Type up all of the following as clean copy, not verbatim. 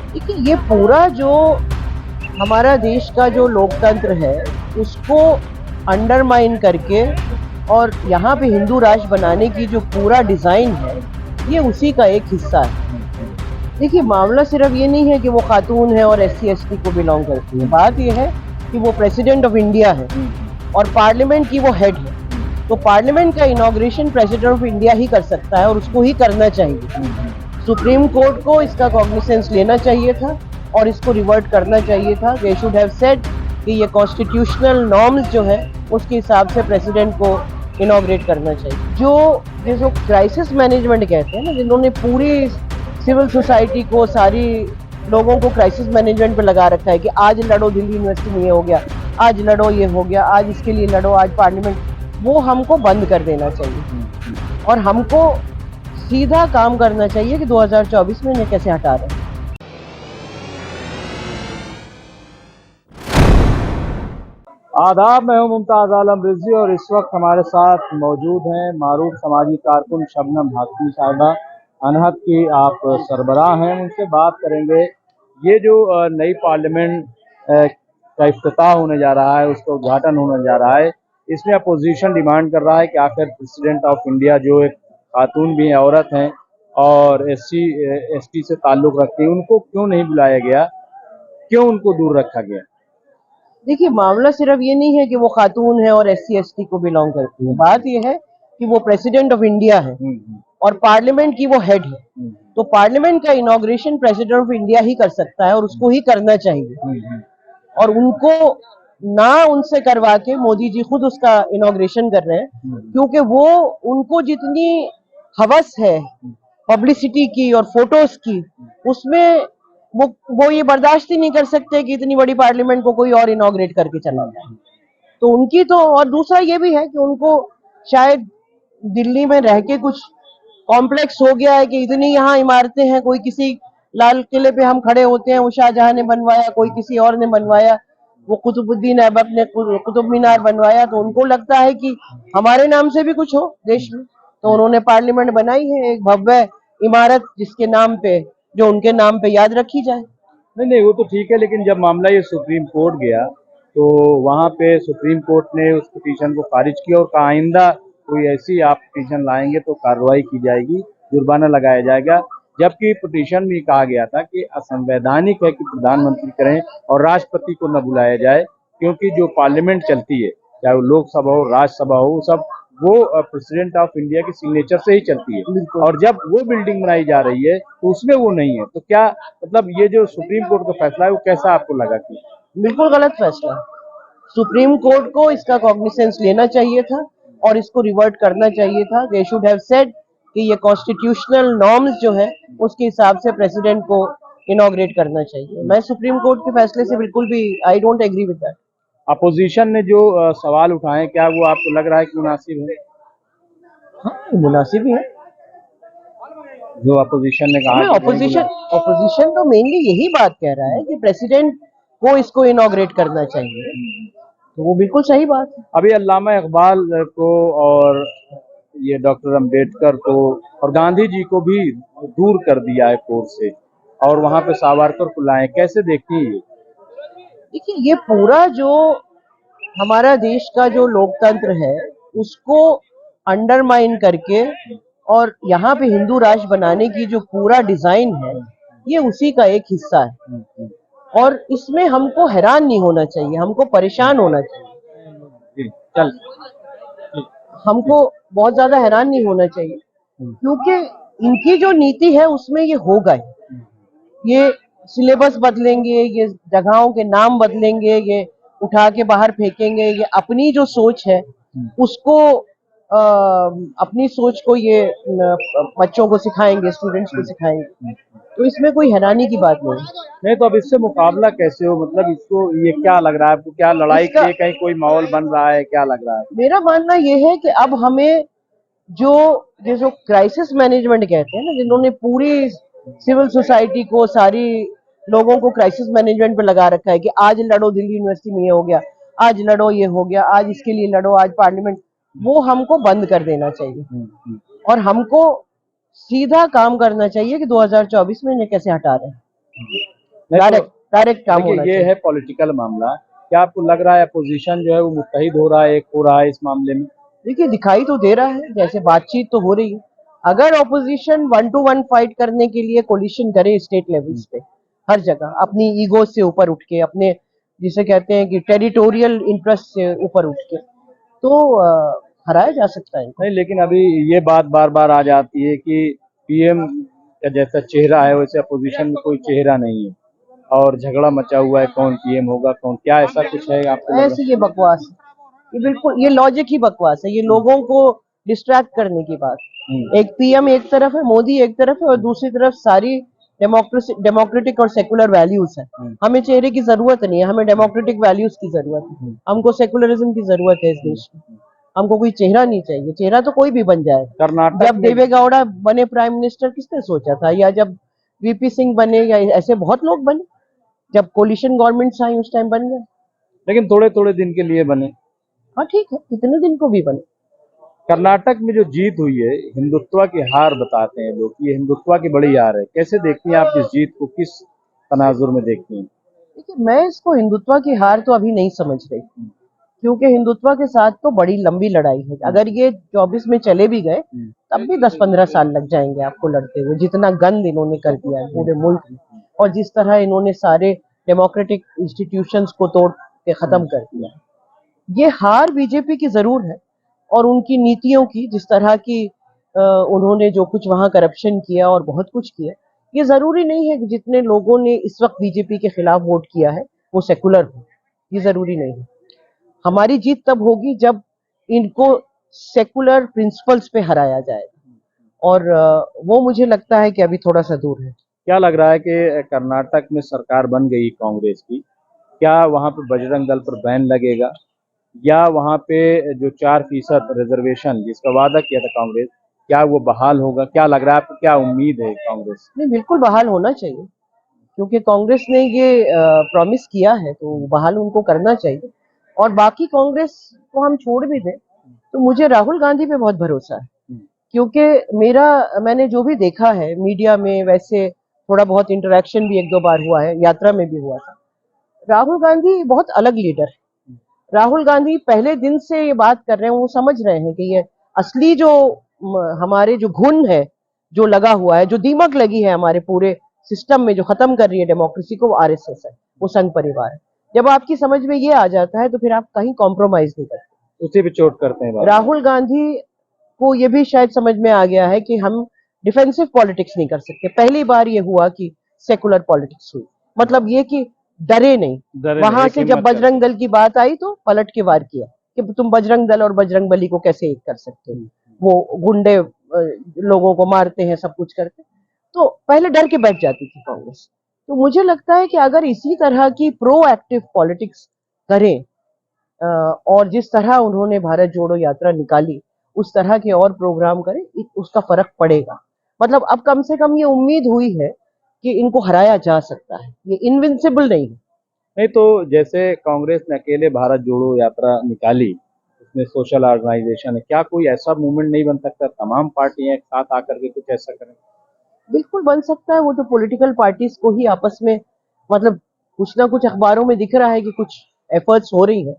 देखिए, ये पूरा जो हमारा देश का जो लोकतंत्र है उसको अंडरमाइन करके और यहाँ पे हिंदू राष्ट्र बनाने की जो पूरा डिज़ाइन है ये उसी का एक हिस्सा है। देखिए, मामला सिर्फ ये नहीं है कि वो खातून है और एससी एसटी को बिलोंग करती है। बात ये है कि वो प्रेसिडेंट ऑफ इंडिया है और पार्लियामेंट की वो हेड है। तो पार्लियामेंट का इनॉग्रेशन प्रेसिडेंट ऑफ इंडिया ही कर सकता है और उसको ही करना चाहिए। सुप्रीम कोर्ट को इसका कॉग्निसेंस लेना चाहिए था और इसको रिवर्ट करना चाहिए था। दे शुड हैव सेड कि ये कॉन्स्टिट्यूशनल नॉर्म्स जो है उसके हिसाब से प्रेसिडेंट को इनॉग्रेट करना चाहिए। जो क्राइसिस मैनेजमेंट कहते हैं ना, जिन्होंने पूरी सिविल सोसाइटी को, सारी लोगों को क्राइसिस मैनेजमेंट पे लगा रखा है कि आज लड़ो, दिल्ली यूनिवर्सिटी में ये हो गया, आज लड़ो ये हो गया, आज इसके लिए लड़ो, आज पार्लियामेंट, वो हमको बंद कर देना चाहिए और हमको सीधा काम करना चाहिए कि 2024 में इन्हें कैसे हटा रहे हैं। आदाब, मैं हूं मुमताज आलम रिजवी और इस वक्त हमारे साथ मौजूद हैं मारूफ समाजी कारकुन शबनम हाशमी साहिबा। अनहद की आप सरबराह हैं, उनसे बात करेंगे। ये जो नई पार्लियामेंट का इफ्तिताह होने जा रहा है, उसका उद्घाटन होने जा रहा है, इसमें अपोजिशन डिमांड कर रहा है कि आखिर प्रेसिडेंट ऑफ इंडिया जो एक खातून भी हैं, औरत हैं और एससी एसटी से ताल्लुक़ रखती है, उनको क्यों नहीं बुलाया गया, क्यों उनको दूर रखा गया? देखिए, मामला सिर्फ ये नहीं है कि वो खातून है और एससी एसटी को बिलोंग करती है। बात ये है कि वो प्रेसिडेंट ऑफ इंडिया है और पार्लियामेंट की वो हेड है। तो पार्लियामेंट का इनॉग्रेशन प्रेसिडेंट ऑफ इंडिया ही कर सकता है और उसको ही करना चाहिए। और उनको ना उनसे करवा के मोदी जी खुद उसका इनॉग्रेशन कर रहे हैं, क्योंकि वो, उनको जितनी हवस है पब्लिसिटी की और फोटोज की, उसमें वो ये बर्दाश्त ही नहीं कर सकते कि इतनी बड़ी पार्लियामेंट को कोई और इनॉग्रेट करके चला जाए। तो उनकी तो, और दूसरा ये भी है कि उनको शायद दिल्ली में रह के कुछ कॉम्प्लेक्स हो गया है कि इतनी यहाँ इमारतें हैं, कोई किसी लाल किले पे हम खड़े होते हैं, वो शाहजहां ने बनवाया, कोई किसी और ने बनवाया, वो कुतुबुद्दीन ऐबक ने कुतुब मीनार बनवाया, तो उनको लगता है कि हमारे नाम से भी कुछ हो देश में। तो उन्होंने पार्लियामेंट बनाई है, एक भव्य इमारत जिसके नाम पे, जो उनके नाम पे याद रखी जाए। नहीं नहीं, वो तो ठीक है, लेकिन जब मामला ये सुप्रीम कोर्ट गया तो वहाँ पे सुप्रीम कोर्ट ने उस पिटीशन को खारिज किया और कहा आइंदा कोई ऐसी आप पिटीशन लाएंगे तो कार्रवाई की जाएगी, जुर्माना लगाया जाएगा। जबकि पिटीशन में कहा गया था कि असंवैधानिक है कि प्रधानमंत्री करें और राष्ट्रपति को न बुलाया जाए, क्योंकि जो पार्लियामेंट चलती है, चाहे वो लोकसभा हो, राज्यसभा हो, सब वो प्रेसिडेंट ऑफ इंडिया के सिग्नेचर से ही चलती है। और जब वो बिल्डिंग बनाई जा रही है तो उसमें वो नहीं है, तो क्या मतलब ये जो सुप्रीम कोर्ट का फैसला है वो कैसा आपको लगा? कि बिल्कुल गलत फैसला। सुप्रीम कोर्ट को इसका कॉग्निसेंस लेना चाहिए था और इसको रिवर्ट करना चाहिए था। दे शुड हैव सेड कि ये कॉन्स्टिट्यूशनल नॉर्म्स जो है उसके हिसाब से प्रेसिडेंट को इनॉग्रेट करना चाहिए। मैं सुप्रीम कोर्ट के फैसले से बिल्कुल भी, I don't agree with that. Opposition ने जो सवाल उठाए, क्या वो आपको लग रहा है कि मुनासिब है? हाँ, मुनासिब ही है। जो अपोजिशन ने कहा ऑपोजिशन ऑपोजिशन तो मेनली यही बात कह रहा है कि प्रेसिडेंट को इसको इनॉग्रेट करना चाहिए, तो वो बिल्कुल सही बात है। अभी अल्लामा इकबाल को और ये डॉक्टर अंबेडकर को और गांधी जी को भी दूर कर दिया है कोर्ट से, और वहां पे सावरकर को लाए, कैसे देखती है? देखिए, ये पूरा जो हमारा देश का जो लोकतंत्र है उसको अंडरमाइन करके और यहाँ पे हिंदू राष्ट्र बनाने की जो पूरा डिजाइन है ये उसी का एक हिस्सा है। और इसमें हमको हैरान नहीं होना चाहिए, हमको परेशान होना चाहिए। चल, हमको बहुत ज्यादा हैरान नहीं होना चाहिए, क्योंकि इनकी जो नीति है उसमें ये होगा ही। ये सिलेबस बदलेंगे, ये जगहों के नाम बदलेंगे, ये उठा के बाहर फेंकेंगे, ये अपनी जो सोच है उसको, अपनी सोच को ये बच्चों को सिखाएंगे, स्टूडेंट्स को सिखाएंगे। तो इसमें कोई हैरानी की बात नहीं। नहीं तो अब इससे मुकाबला कैसे हो? मतलब इसको ये क्या लग रहा है आपको, क्या लड़ाई के लिए कहीं कोई माहौल बन रहा है, क्या लग रहा है? मेरा मानना ये है कि अब हमें जो जो क्राइसिस मैनेजमेंट कहते हैं ना, जिन्होंने पूरी सिविल सोसाइटी को, सारी लोगों को क्राइसिस मैनेजमेंट पे लगा रखा है कि आज लड़ो, दिल्ली यूनिवर्सिटी में ये हो गया, आज लड़ो ये हो गया, आज इसके लिए लड़ो, आज पार्लियामेंट, वो हमको बंद कर देना चाहिए और हमको सीधा काम करना चाहिए कि 2024 में इन्हें कैसे हटा रहे हैं। नहीं तो डायरेक्ट डायरेक्ट काम होना देखिए, ये चाहिए। है पॉलिटिकल मामला। क्या आपको लग रहा है अपोजिशन जो है वो मुत्तहिद हो रहा है, एक हो रहा है इस मामले में? देखिए दिखाई तो दे रहा है, जैसे बातचीत तो हो रही है। अगर ऑपोजिशन 1 to 1 फाइट करने के लिए कोलिशन करे स्टेट लेवल्स पे, हर जगह अपनी ईगो से ऊपर उठ के, अपने जिसे कहते हैं कि टेरिटोरियल इंटरेस्ट से ऊपर उठ के, तो हराया जा सकता है इनको। नहीं, लेकिन अभी ये बात बार बार आ जाती है कि पीएम का जैसा चेहरा है वैसे अपोजिशन में कोई चेहरा नहीं है, और झगड़ा मचा हुआ है कौन पीएम होगा कौन, क्या ऐसा कुछ है आपको लग ऐसे ये बकवास है, ये बिल्कुल ये लॉजिक ही बकवास है, ये लोगों को डिस्ट्रैक्ट करने की बात। रहा? एक पीएम एक तरफ है, मोदी एक तरफ है, और दूसरी तरफ सारी डेमोक्रेसी डेमोक्रेटिक और सेकुलर वैल्यूज है। हमें चेहरे की जरूरत नहीं है, हमें डेमोक्रेटिक वैल्यूज की जरूरत है, हमको सेकुलरिज्म की जरूरत है इस देश में। हमको कोई चेहरा नहीं चाहिए, चेहरा तो कोई भी बन जाए। कर्नाटक जब में देवेगौड़ा बने प्राइम मिनिस्टर, किसने सोचा था? या जब वीपी सिंह बने, या ऐसे बहुत लोग बने, जब कोलिशन गवर्नमेंट्स आई उस टाइम बन गए। लेकिन थोड़े थोड़े दिन के लिए बने। हाँ ठीक है, कितने दिन को भी बने। कर्नाटक में जो जीत हुई है, हिंदुत्व की हार बताते हैं लोग, ये हिंदुत्व की बड़ी हार है। कैसे देखती हैं आप इस जीत को, किस तनाजुर में देखती हैं? देखिए मैं इसको हिंदुत्व की हार तो अभी नहीं समझ रही, क्योंकि हिंदुत्व के साथ तो बड़ी लंबी लड़ाई है। अगर ये 24 में चले भी गए तब भी 10-15 साल लग जाएंगे आपको लड़ते हुए, जितना गंद इन्होंने कर दिया है पूरे मुल्क में, और जिस तरह इन्होंने सारे डेमोक्रेटिक इंस्टीट्यूशंस को तोड़ के खत्म कर दिया। ये हार बीजेपी की जरूर है, और उनकी नीतियों की, जिस तरह की उन्होंने जो कुछ वहां करप्शन किया और बहुत कुछ किया। ये जरूरी नहीं है कि जितने लोगों ने इस वक्त बीजेपी के खिलाफ वोट किया है वो सेकुलर हो, ये जरूरी नहीं है। हमारी जीत तब होगी जब इनको सेकुलर प्रिंसिपल्स पे हराया जाएगा, और वो मुझे लगता है कि अभी थोड़ा सा दूर है। क्या लग रहा है कि कर्नाटक में सरकार बन गई कांग्रेस की, क्या वहां पे बजरंग दल पर बैन लगेगा, या वहां पे जो 4% रिजर्वेशन जिसका वादा किया था कांग्रेस, क्या वो बहाल होगा? क्या लग रहा है आपको, क्या उम्मीद है कांग्रेस? नहीं, बिल्कुल बहाल होना चाहिए, क्योंकि कांग्रेस ने ये प्रॉमिस किया है तो बहाल उनको करना चाहिए। और बाकी कांग्रेस को हम छोड़ भी दें तो मुझे राहुल गांधी पे बहुत भरोसा है, क्योंकि मैंने जो भी देखा है मीडिया में, वैसे थोड़ा बहुत इंटरेक्शन भी 1-2 बार हुआ है, यात्रा में भी हुआ था। राहुल गांधी बहुत अलग लीडर है। राहुल गांधी पहले दिन से ये बात कर रहे हैं, वो समझ रहे हैं कि ये असली जो हमारे जो घुन है, जो लगा हुआ है, जो दीमक लगी है हमारे पूरे सिस्टम में, जो खत्म कर रही है डेमोक्रेसी को, वो आरएसएस है, वो संघ परिवार है। जब आपकी समझ में ये आ जाता है तो फिर आप कहीं कॉम्प्रोमाइज नहीं करते। उसी पे चोट करते हैं बात। राहुल गांधी को ये भी शायद समझ में आ गया है कि हम डिफेंसिव पॉलिटिक्स नहीं कर सकते। पहली बार ये हुआ कि सेकुलर पॉलिटिक्स हुई, मतलब ये कि डरे नहीं। डरे नहीं, वहां एक से जब हिम्मत बजरंग करके। दल की बात आई तो पलट के वार किया कि तुम बजरंग दल और बजरंग बली को कैसे एक कर सकते हो, वो गुंडे लोगों को मारते हैं, सब कुछ करते। तो पहले डर के बैठ जाती थी कांग्रेस। तो मुझे लगता है कि अगर इसी तरह की प्रोएक्टिव पॉलिटिक्स करें, और जिस तरह उन्होंने भारत जोड़ो यात्रा निकाली उस तरह के और प्रोग्राम करें, उसका फर्क पड़ेगा। मतलब अब कम से कम ये उम्मीद हुई है कि इनको हराया जा सकता है, ये इनविंसिबल नहीं है। नहीं तो जैसे कांग्रेस ने अकेले भारत जोड़ो यात्रा निकाली, उसमें सोशल ऑर्गेनाइजेशन है, क्या कोई ऐसा मूवमेंट नहीं बन सकता, तमाम पार्टियां एक साथ आकर के कुछ ऐसा करें? बिल्कुल बन सकता है, वो तो पॉलिटिकल पार्टीज को ही आपस में, मतलब कुछ ना कुछ अखबारों में दिख रहा है कि कुछ एफर्ट्स हो रही है।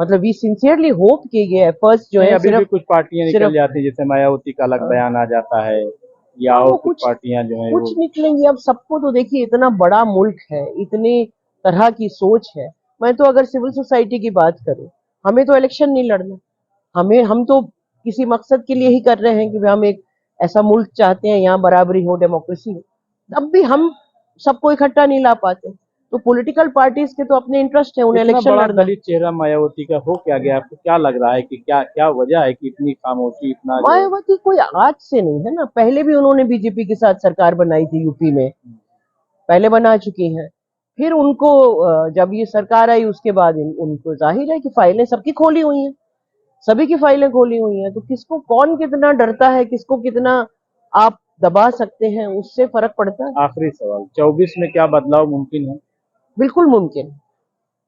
मतलब वी सिंसियरली होप कि ये एफर्ट्स जो नहीं, है अभी भी सिर्फ कुछ पार्टियां निकल सिर्फ जाती हैं, जैसे मायावती का अलग बयान आ जाता है, या हाँ, और वो कुछ पार्टियां जो है कुछ वो। निकलेंगी। अब सबको तो देखिए, इतना बड़ा मुल्क है, इतनी तरह की सोच है। मैं तो अगर सिविल सोसाइटी की बात करूं, हमें तो इलेक्शन नहीं लड़ना। हम तो किसी मकसद के लिए ही कर रहे हैं कि हम एक ऐसा मुल्क चाहते हैं, यहाँ बराबरी हो, डेमोक्रेसी हो। तब भी हम सबको इकट्ठा नहीं ला पाते। तो पॉलिटिकल पार्टीज के तो अपने इंटरेस्ट है, उन्हें इतना इलेक्शन बड़ा लड़ना है। दलित चेहरा मायावती का हो क्या गया? आपको क्या लग रहा है कि क्या क्या वजह है कि इतनी खामोशी, इतना जो है? मायावती कोई आज से नहीं है ना, पहले भी उन्होंने बीजेपी के साथ सरकार बनाई थी यूपी में, पहले बना चुकी हैं। फिर उनको जब ये सरकार आई उसके बाद उनको जाहिर है कि फाइलें सबकी खोली हुई हैं, सभी की फाइलें खोली हुई हैं। तो किसको कौन कितना डरता है, किसको कितना आप दबा सकते हैं, उससे फर्क पड़ता है। आखिरी सवाल, 24 में क्या बदलाव मुमकिन है? बिल्कुल मुमकिन,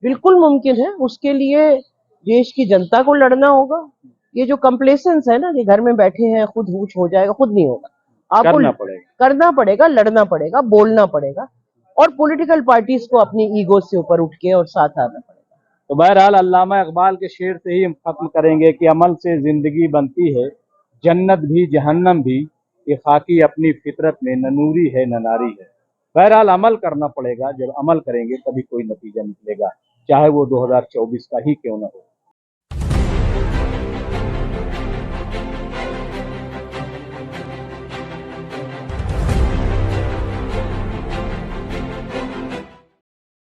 बिल्कुल मुमकिन है। उसके लिए देश की जनता को लड़ना होगा। ये जो कंप्लेसेंस है ना कि घर में बैठे हैं, खुद कुछ हो जाएगा, खुद नहीं होगा। आपको करना पड़ेगा। करना पड़ेगा, लड़ना पड़ेगा, बोलना पड़ेगा। और पॉलिटिकल पार्टीज को अपनी ईगो से ऊपर उठ के और साथ आना पड़ेगा। तो बहरहाल अल्लामा इकबाल के शेर से ही हम खत्म करेंगे कि अमल से जिंदगी बनती है, जन्नत भी जहन्नम भी, ये खाकी अपनी फितरत में न नूरी है न नारी है। बहरहाल अमल करना पड़ेगा, जब अमल करेंगे तभी कोई नतीजा निकलेगा, चाहे वो 2024 का ही क्यों न हो।